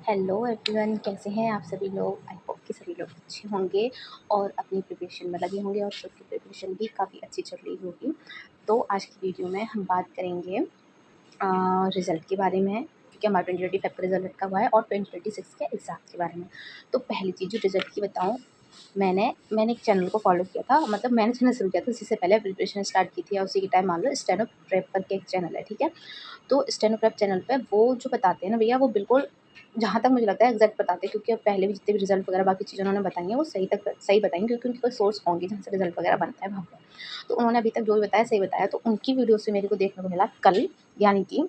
Hello everyone, कैसे हैं आप सभी लोग। आई होप कि सभी लोग अच्छे होंगे और अपनी प्रिपरेशन में लगे होंगे और सबकी प्रिपरेशन भी काफ़ी अच्छी चल रही होगी। तो आज की वीडियो में हम बात करेंगे रिज़ल्ट के बारे में, क्योंकि हमारा 2025 का रिज़ल्ट रखा हुआ है और 2026 के एग्ज़ाम के बारे में। तो पहली चीज़ जो रिज़ल्ट की बताऊँ, मैंने एक चैनल को फॉलो किया था, मतलब मैंने चैनल शुरू किया था उससे पहले प्रिपरेशन स्टार्ट की थी और उसी के टाइम मान लो स्टेनो प्रेप करके एक चैनल है, ठीक है। तो स्टेनो प्रेप चैनल पे वो जो बताते हैं ना भैया, वो बिल्कुल जहाँ तक मुझे लगता है एग्जैक्ट बताते हैं, क्योंकि अब पहले भी जितने भी रिजल्ट वगैरह बाकी चीज़ें उन्होंने बताई हैं वो सही बताएंगे, क्योंकि उनके कोई सोर्स होंगे जहाँ से रिजल्ट वगैरह बनता है वहाँ पर। तो उन्होंने अभी तक जो भी बताया सही बताया। तो उनकी वीडियो से मेरे को देखने को मिला कल, यानी कि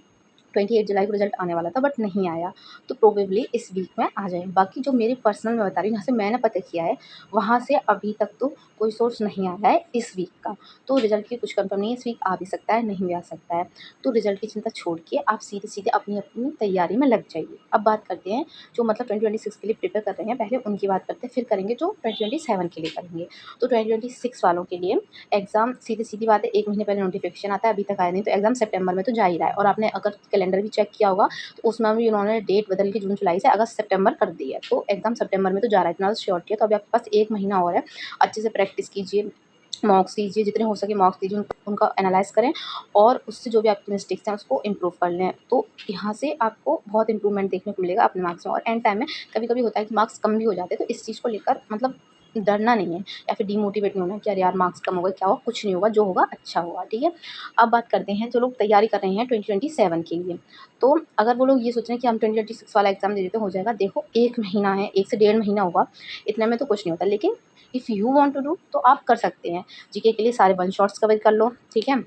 28 जुलाई को रिजल्ट आने वाला था बट नहीं आया। तो प्रोबेबली इस वीक में आ जाए। बाकी जो मेरी पर्सनल मैं बता रही हूँ, जहाँ से मैंने पता किया है वहाँ से अभी तक तो कोई सोर्स नहीं आया है इस वीक का। तो रिजल्ट की कुछ कंफर्म नहीं है, इस वीक आ भी सकता है, नहीं भी आ सकता है। तो रिजल्ट की चिंता छोड़ के आप सीधे-सीधे अपनी तैयारी में लग जाइए। अब बात करते हैं जो मतलब 2026 के लिए प्रिपेयर कर रहे हैं, पहले उनकी बात करते हैं, फिर करेंगे जो 2027 के लिए करेंगे। तो 2026 वालों के लिए एग्ज़ाम सीधी-सीधी बात है, 1 महीने पहले नोटिफ़िकेशन आता है, अभी तक आया नहीं। तो एग्ज़ाम सितंबर में तो जा ही रहा है और आपने अगर कैलेंडर भी चेक किया होगा तो उसमें भी उन्होंने डेट बदल के जून जुलाई से अगस्त सितंबर कर दी है। तो एग्ज़ाम सितंबर में तो जा रहा है, इतना तो श्योरिटी है। तो अभी आपके पास 1 महीना और है, अच्छे से प्रैक्टिस कीजिए, मॉक्स कीजिए, जितने हो सके मॉक्स कीजिए, उनका एनालाइज़ करें और उससे जो भी आपकी मिस्टेक्स हैं उसको इम्प्रूव कर लें। तो यहाँ से आपको बहुत इम्प्रूवमेंट देखने को मिलेगा अपने मार्क्स में। और एंड टाइम में कभी-कभी होता है कि मार्क्स कम भी हो जाते हैं, तो इस चीज़ को लेकर मतलब डरना नहीं है या फिर डिमोटिवेट नहीं होना कि अरे यार मार्क्स कम हो गए, क्या हुआ, कुछ नहीं होगा, जो होगा अच्छा होगा, ठीक है। अब बात करते हैं जो लोग तैयारी कर रहे हैं 2027 के लिए। तो अगर वो लोग ये सोच रहे हैं कि हम 2026 वाला एग्ज़ाम दे देते हो जाएगा, देखो 1 महीना है, 1 से डेढ़ महीना होगा, इतने में तो कुछ नहीं होता। लेकिन if you want to do तो आप कर सकते हैं। जीके के लिए सारे वन शॉट्स कवर कर लो, ठीक है।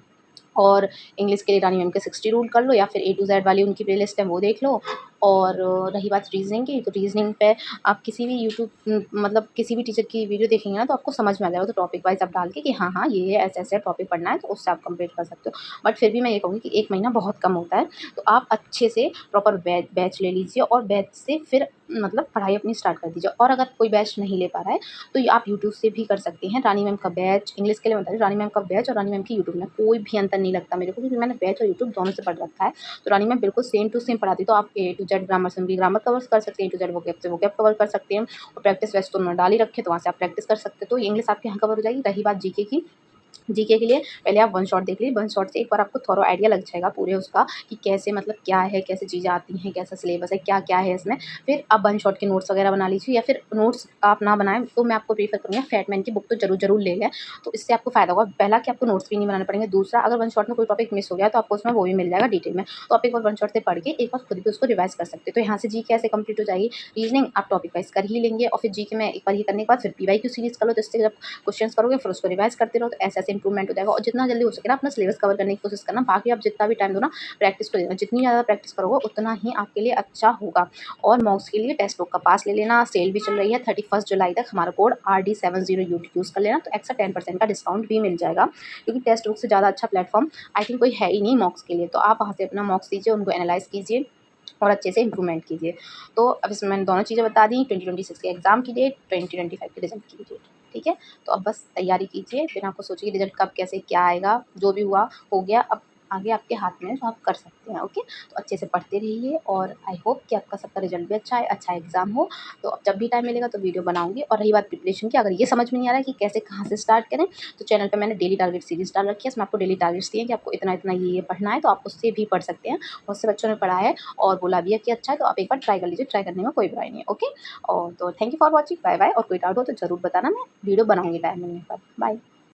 और इंग्लिश के लिए रानी मैम के 60 रूल कर लो या फिर ए टू ज़ेड वाली उनकी प्लेलिस्ट है वो देख लो। और रही बात रीज़निंग की, तो रीज़निंग पे आप किसी भी यूट्यूब मतलब किसी भी टीचर की वीडियो देखेंगे ना तो आपको समझ में आ जाएगा। तो टॉपिक वाइज़ आप डाल के कि हाँ, हाँ, ये ऐसे-ऐसे टॉपिक पढ़ना है, तो उससे आप कंप्लीट कर सकते हो। बट फिर भी मैं ये कहूँगी कि 1 महीना बहुत कम होता है, तो आप अच्छे से प्रॉपर बैच ले लीजिए और बैच से फिर मतलब पढ़ाई अपनी स्टार्ट कर दीजिए। और अगर कोई बैच नहीं ले पा रहा है तो ये आप यूट्यूब से भी कर सकते हैं। रानी मैम का बैच इंग्लिश के लिए बता रही हूँ, रानी मैम का बैच और रानी मैम की यूट्यूब में कोई भी अंतर नहीं लगता मेरे को, क्योंकि मैंने बैच और यूट्यूब दोनों से पढ़ रखा है। तो रानी मैम बिल्कुल सेम टू सेम पढ़ाती है। तो आप ए टू जेड ग्रामर से भी ग्रामर कवर कर सकते हैं, ए टू जेड वोकैब से वोकैब कवर कर सकते हैं। और प्रैक्टिस वैसे तो उन्होंने डाल ही रखे, तो वहाँ से आप प्रैक्टिस कर सकते हो। तो ये इंग्लिश आपके यहाँ कवर हो जाएगी। रही बात जीके की, जीके के लिए पहले आप वन शॉट देख लीजिए। वन शॉट से एक बार आपको थोड़ा आइडिया लग जाएगा पूरे उसका कि कैसे मतलब क्या है, कैसे चीज़ें आती हैं, कैसा सिलेबस है, क्या-क्या है इसमें। फिर आप वन शॉट के नोट्स वगैरह बना लीजिए, या फिर नोट्स आप ना बनाएँ तो मैं आपको प्रेफ़र करूँगी फैटमैन की बुक तो ज़रूर ले लें। तो इससे आपको फ़ायदा होगा। पहला कि आपको नोट्स भी नहीं बनाने पड़ेंगे, दूसरा अगर वन शॉट में कोई टॉपिक मिस हो गया तो आपको उसमें वो भी मिल जाएगा डिटेल में। तो आप एक बार वन शॉट से पढ़ के एक बार खुद भी उसको रिवाइज़ कर सकते हो। तो यहाँ से जीके ऐसे कंप्लीट हो जाएगी। रीज़निंग आप टॉपिक वाइज़ कर ही लेंगे और फिर जीके में एक बार ये करने के बाद फिर पीवाईक्यू सीरीज़ कर लो, तो इससे जब क्वेश्चंस करोगे फिर उसको रिवाइज़ करते रहो, तो ऐसे-ऐसे इंप्रूवमेंट हो जाएगा। और जितना जल्दी हो सके ना अपना सिलेबस कवर करने की कोशिश करना। बाकी आप जितना भी टाइम दो ना प्रैक्टिस को देना, जितनी ज़्यादा प्रैक्टिस करोगे उतना ही आपके लिए अच्छा होगा। और मॉक्स के लिए टेस्ट बुक का पास ले लेना, सेल भी चल रही है 31 जुलाई तक। हमारा कोड RD70 यूज़ कर लेना, तो एक्स्ट्रा 10% का डिस्काउंट भी मिल जाएगा, क्योंकि टेस्ट बुक से ज़्यादा अच्छा प्लेटफॉर्म आई थिंक कोई है ही नहीं मॉक्स के लिए। तो आप वहाँ से अपना मॉक्स लीजिए, उनको एनालाइज़ कीजिए और अच्छे से इम्प्रूवमेंट कीजिए। तो अब इसमें मैंने दोनों चीज़ें बता दी, 2026 के एग्ज़ाम की डेट, 2025 के रिज़ल्ट की डेट, ठीक है? तो अब बस तैयारी कीजिए, फिर आपको सोचिए रिज़ल्ट कब कैसे क्या आएगा, जो भी हुआ हो गया, अब आगे आपके हाथ में है, तो आप कर सकते हैं, ओके? तो अच्छे से पढ़ते रहिए और आई होप कि आपका सबका रिज़ल्ट भी अच्छा आए, अच्छा एग्ज़ाम हो। तो अब जब भी टाइम मिलेगा तो वीडियो बनाऊँगी। और रही बात प्रिपरेशन की, अगर ये समझ में नहीं आ रहा है कि कैसे कहाँ से स्टार्ट करें, तो चैनल पे मैंने डेली टारगेट सीरीज़ डाल रखी है, इसमें आपको डेली टारगेट्स दिए हैं कि आपको इतना-इतना ये पढ़ना है, तो आप उससे भी पढ़ सकते हैं। बहुत से बच्चों ने पढ़ा है और बोला भी है कि अच्छा है, तो आप एक बार ट्राई कर लीजिए, ट्राई करने में कोई बुराई नहीं है, ओके? और तो thank you for watching, bye bye. और कोई डाउट हो तो ज़रूर बताना, मैं वीडियो बनाऊँगी टाइम मिलने पर। बाय।